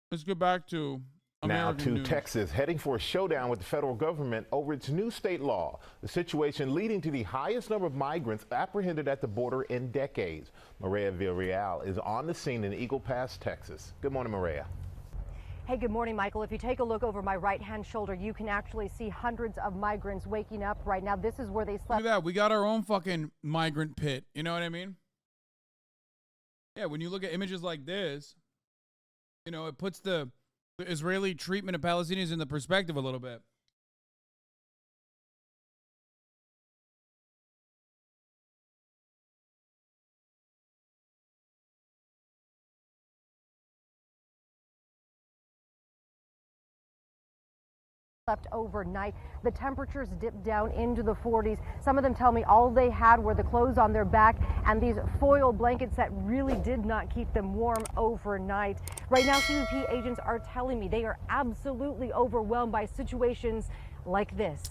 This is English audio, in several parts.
Let's get back to Now American to news. Texas, heading for a showdown with the federal government over its new state law. The situation leading to the highest number of migrants apprehended at the border in decades. Maria Villarreal is on the scene in Eagle Pass, Texas. Good morning, Maria. Hey, good morning, Michael. If you take a look over my right-hand shoulder, you can actually see hundreds of migrants waking up right now. This is where they slept. Look at that. We got our own fucking migrant pit. You know what I mean? Yeah, when you look at images like this, you know, it puts the Israeli treatment of Palestinians in the perspective a little bit. Left overnight. The temperatures dipped down into the 40s. Some of them tell me all they had were the clothes on their back and these foil blankets that really did not keep them warm overnight. Right now, CBP agents are telling me they are absolutely overwhelmed by situations like this.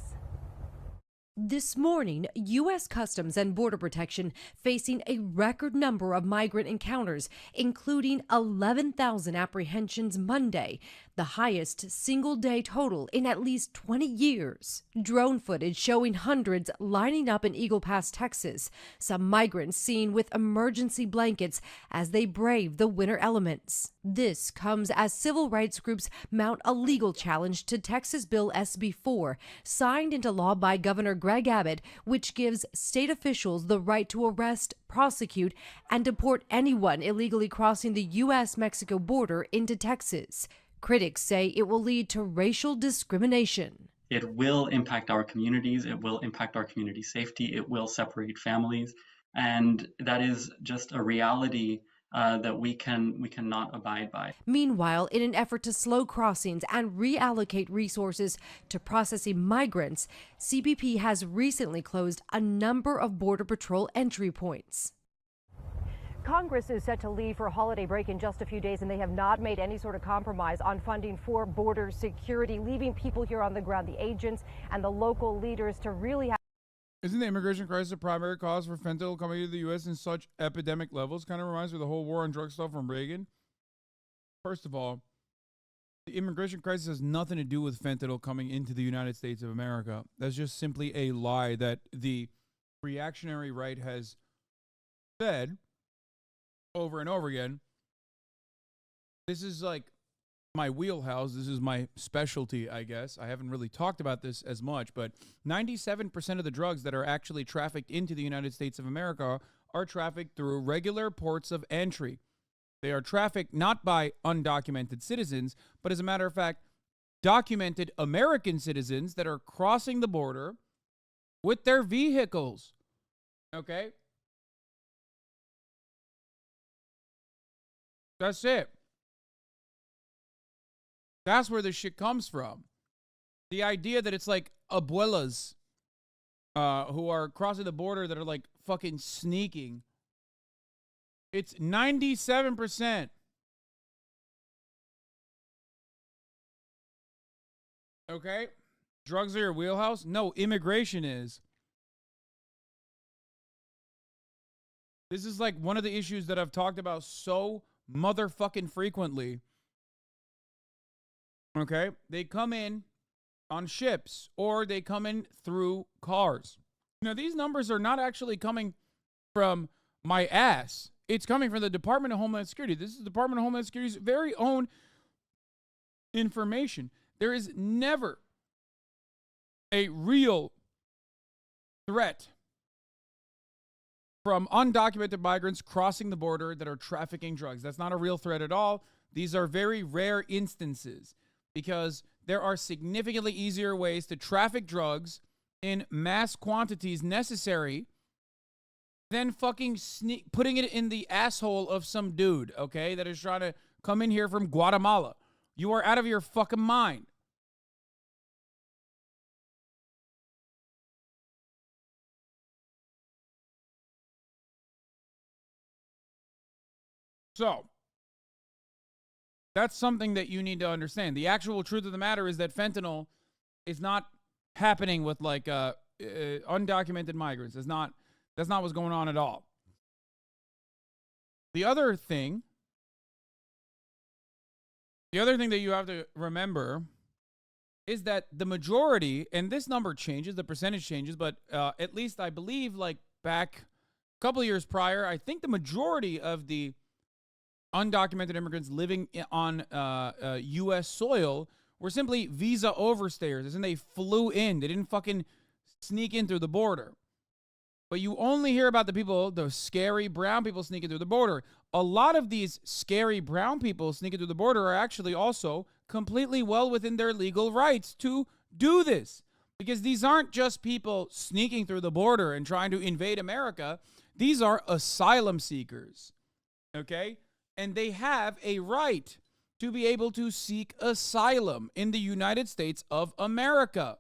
This morning, U.S. Customs and Border Protection facing a record number of migrant encounters, including 11,000 apprehensions Monday, the highest single-day total in at least 20 years. Drone footage showing hundreds lining up in Eagle Pass, Texas, some migrants seen with emergency blankets as they brave the winter elements. This comes as civil rights groups mount a legal challenge to Texas Bill SB 4, signed into law by Governor Greg Abbott, which gives state officials the right to arrest, prosecute, and deport anyone illegally crossing the U.S.-Mexico border into Texas. Critics say it will lead to racial discrimination. It will impact our communities. It will impact our community safety. It will separate families. And that is just a reality that we cannot abide by. Meanwhile, in an effort to slow crossings and reallocate resources to processing migrants, CBP has recently closed a number of Border Patrol entry points. Congress is set to leave for a holiday break in just a few days, and they have not made any sort of compromise on funding for border security, leaving people here on the ground, the agents and the local leaders, to really have. Isn't the immigration crisis a primary cause for fentanyl coming to the U.S. in such epidemic levels? Kind of reminds me of the whole war on drug stuff from Reagan. First of all, the immigration crisis has nothing to do with fentanyl coming into the United States of America. That's just simply a lie that the reactionary right has said over and over again. This is like my wheelhouse. This is my specialty, I guess. I haven't really talked about this as much, but 97% of the drugs that are actually trafficked into the United States of America are trafficked through regular ports of entry. They are trafficked not by undocumented citizens, but as a matter of fact, documented American citizens that are crossing the border with their vehicles. Okay? That's it. That's where this shit comes from. The idea that it's like abuelas who are crossing the border that are like fucking sneaking. It's 97%. Okay? Drugs are your wheelhouse? No, immigration is. This is like one of the issues that I've talked about so motherfucking frequently. Okay? They come in on ships or they come in through cars. Now, these numbers are not actually coming from my ass. It's coming from the Department of Homeland Security. This is the Department of Homeland Security's very own information. There is never a real threat from undocumented migrants crossing the border that are trafficking drugs. That's not a real threat at all. These are very rare instances because there are significantly easier ways to traffic drugs in mass quantities necessary than fucking putting it in the asshole of some dude, okay, that is trying to come in here from Guatemala. You are out of your fucking mind. So, that's something that you need to understand. The actual truth of the matter is that fentanyl is not happening with like undocumented migrants. That's not what's going on at all. The other thing The other thing that you have to remember is that the majority, and this number changes, the percentage changes, but at least I believe like back a couple of years prior, I think the majority of the undocumented immigrants living on U.S. soil were simply visa overstayers, and they flew in. They didn't fucking sneak in through the border. But you only hear about the people, the scary brown people sneaking through the border. A lot of these scary brown people sneaking through the border are actually also completely well within their legal rights to do this. Because these aren't just people sneaking through the border and trying to invade America. These are asylum seekers. Okay? And they have a right to be able to seek asylum in the United States of America.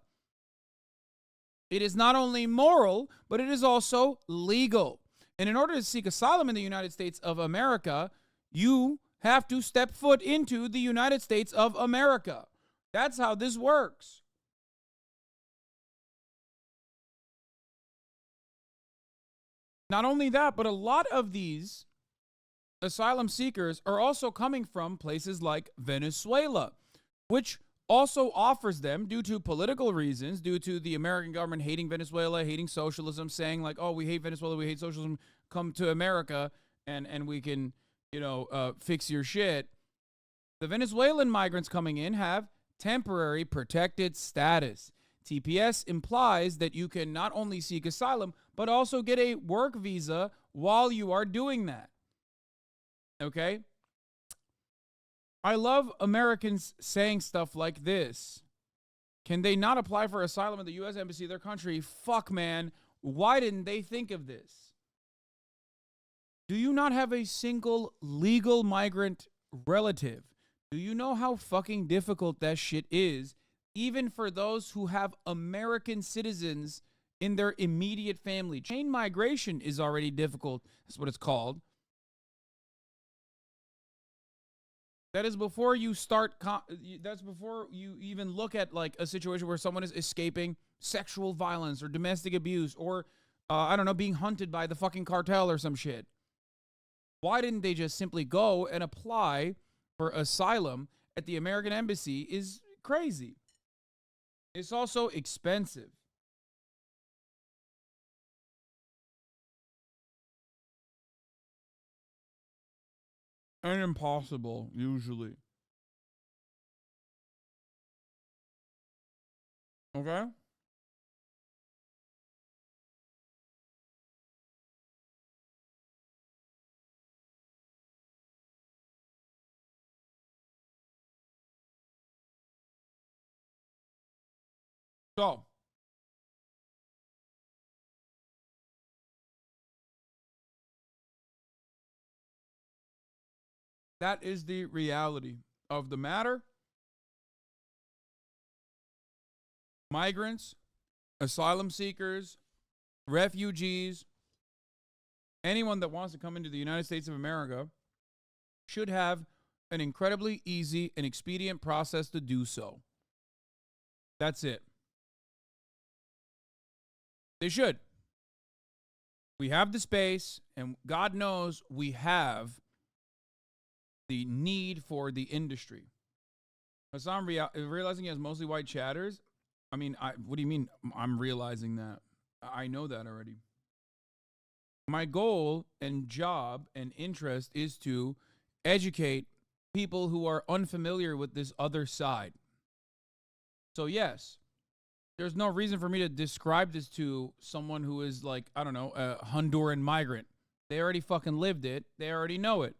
It is not only moral, but it is also legal. And in order to seek asylum in the United States of America, you have to step foot into the United States of America. That's how this works. Not only that, but a lot of these asylum seekers are also coming from places like Venezuela, which also offers them, due to political reasons, due to the American government hating Venezuela, hating socialism, saying like, oh, we hate Venezuela, we hate socialism, come to America and we can, fix your shit. The Venezuelan migrants coming in have temporary protected status. TPS implies that you can not only seek asylum, but also get a work visa while you are doing that. Okay? I love Americans saying stuff like this. Can they not apply for asylum at the U.S. Embassy of their country? Fuck, man. Why didn't they think of this? Do you not have a single legal migrant relative? Do you know how fucking difficult that shit is, even for those who have American citizens in their immediate family? Chain migration is already difficult. That's what it's called. That is before you start, that's before you even look at like a situation where someone is escaping sexual violence or domestic abuse or, being hunted by the fucking cartel or some shit. Why didn't they just simply go and apply for asylum at the American Embassy is crazy. It's also expensive. And impossible, usually. Okay? So, that is the reality of the matter. Migrants, asylum seekers, refugees, anyone that wants to come into the United States of America should have an incredibly easy and expedient process to do so. That's it. They should. We have the space, and God knows we have the need for the industry. Hasan realizing he has mostly white chatters. I mean, what do you mean I'm realizing that? I know that already. My goal and job and interest is to educate people who are unfamiliar with this other side. So yes, there's no reason for me to describe this to someone who is like, I don't know, a Honduran migrant. They already fucking lived it. They already know it.